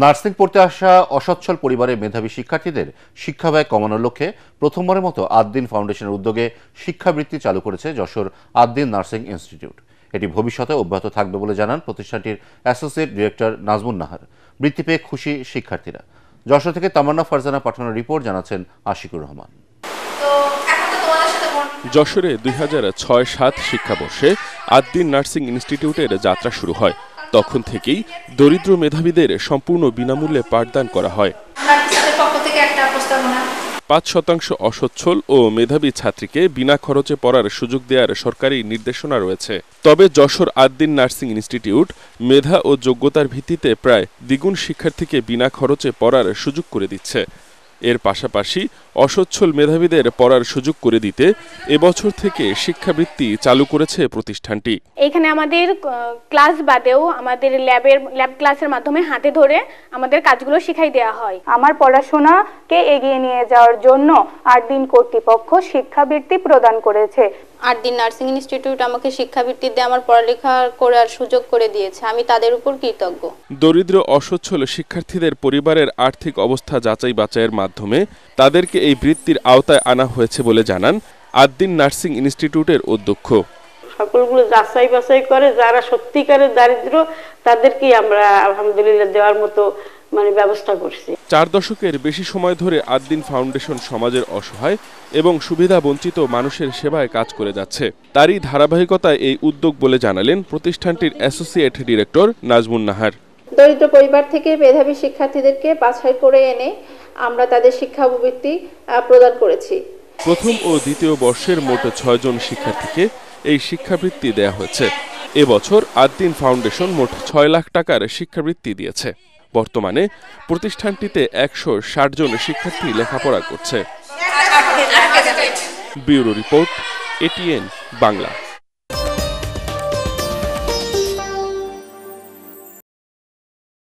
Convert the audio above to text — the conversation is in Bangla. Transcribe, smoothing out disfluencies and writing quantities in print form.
নার্সিং পড়তে আসা অসচ্ছল পরিবারের মেধাবী শিক্ষার্থীদের শিক্ষা ব্যয় কমানোর লক্ষ্যে প্রথমবারের মতো আদ্দিন ফাউন্ডেশনের উদ্যোগে শিক্ষাবৃত্তি চালু করেছে যশোর আদ্দিন নার্সিং ইনস্টিটিউট। এটি ভবিষ্যতে অব্যাহত থাকবে বলে জানান প্রতিষ্ঠানটির অ্যাসোসিয়েট ডিরেক্টর নাজমুন নাহার। বৃত্তি পেয়ে খুশি শিক্ষার্থীরা। যশোর থেকে তামান্না ফারজানা পাঠানোর রিপোর্ট, জানাচ্ছেন আশিকুর রহমান। যশোরে 2006-07 শিক্ষাবর্ষে আদ্দিন নার্সিং ইনস্টিটিউটের যাত্রা শুরু হয়। তখন থেকেই দরিদ্র মেধাবীদের সম্পূর্ণ বিনামূল্যে পাঠদান করা হয়। 5% অসচ্ছল ও মেধাবী ছাত্রীকে বিনা খরচে পড়ার সুযোগ দেওয়ার সরকারি নির্দেশনা রয়েছে। তবে যশোর আদ্দিন নার্সিং ইনস্টিটিউট মেধা ও যোগ্যতার ভিত্তিতে প্রায় দ্বিগুণ শিক্ষার্থীকে বিনা খরচে পড়ার সুযোগ করে দিচ্ছে। এর পাশাপাশি অসচ্ছল মেধাবীদের পড়ার সুযোগ করে দিতে এবছর থেকে শিক্ষাবৃত্তি চালু করেছে প্রতিষ্ঠানটি। এখানে আমাদের ক্লাস বাদেও আমাদের ল্যাব ক্লাসের মাধ্যমে হাতে ধরে আমাদের কাজগুলো শিখাই দেওয়া হয়। আমার পড়াশোনাকে এগিয়ে নিয়ে যাওয়ার জন্য আদ্দিন কর্তৃপক্ষ শিক্ষাবৃত্তি প্রদান করেছে। আদ্দিন নার্সিং ইনস্টিটিউট আমাকে শিক্ষাবৃত্তি দিয়ে আমার পড়ালেখা করার সুযোগ করে দিয়েছে। আমি তাদের উপর কৃতজ্ঞ। দরিদ্র অসচ্ছল শিক্ষার্থীদের পরিবারের আর্থিক অবস্থা যাচাই বাছাইয়ের মাধ্যমে তাদেরকে এই বৃত্তির আওতায় আনা হয়েছে বলে জানান আদ্দিন নার্সিং ইনস্টিটিউটের অধ্যক্ষ। সকলগুলো যাচাই বাছাই করে যারা সত্যিকারের দারিদ্র তাদেরকেই আমরা আলহামদুলিল্লাহ দেওয়ার মতো ব্যবস্থা করছি। 4 দশকের বেশি সময় ধরে আদ্দিন ফাউন্ডেশন সমাজের অসহায় এবং সুবিধা বঞ্চিত মানুষের সেবায় কাজ করে যাচ্ছে। তারই ধারাবাহিকতায় এই উদ্যোগ বলে জানালেন প্রতিষ্ঠানটির অ্যাসোসিয়েট ডিরেক্টর নাজমুন নাহার। দরিদ্র পরিবার থেকে মেধাবী শিক্ষার্থীদেরকে বাছাই করে এনে আমরা তাদের শিক্ষাবৃত্তি প্রদান করেছি। প্রথম ও দ্বিতীয় বর্ষের মোট 6 জন শিক্ষার্থীকে এই শিক্ষাবৃত্তি দেয়া হয়েছে। এবছর আদ্দিন ফাউন্ডেশন মোট 6 লাখ টাকার শিক্ষাবৃত্তি দিয়েছে। বর্তমানে প্রতিষ্ঠানটিতে 160 জন শিক্ষার্থী লেখাপড়া করছে। Bureau report, ATN Bangla.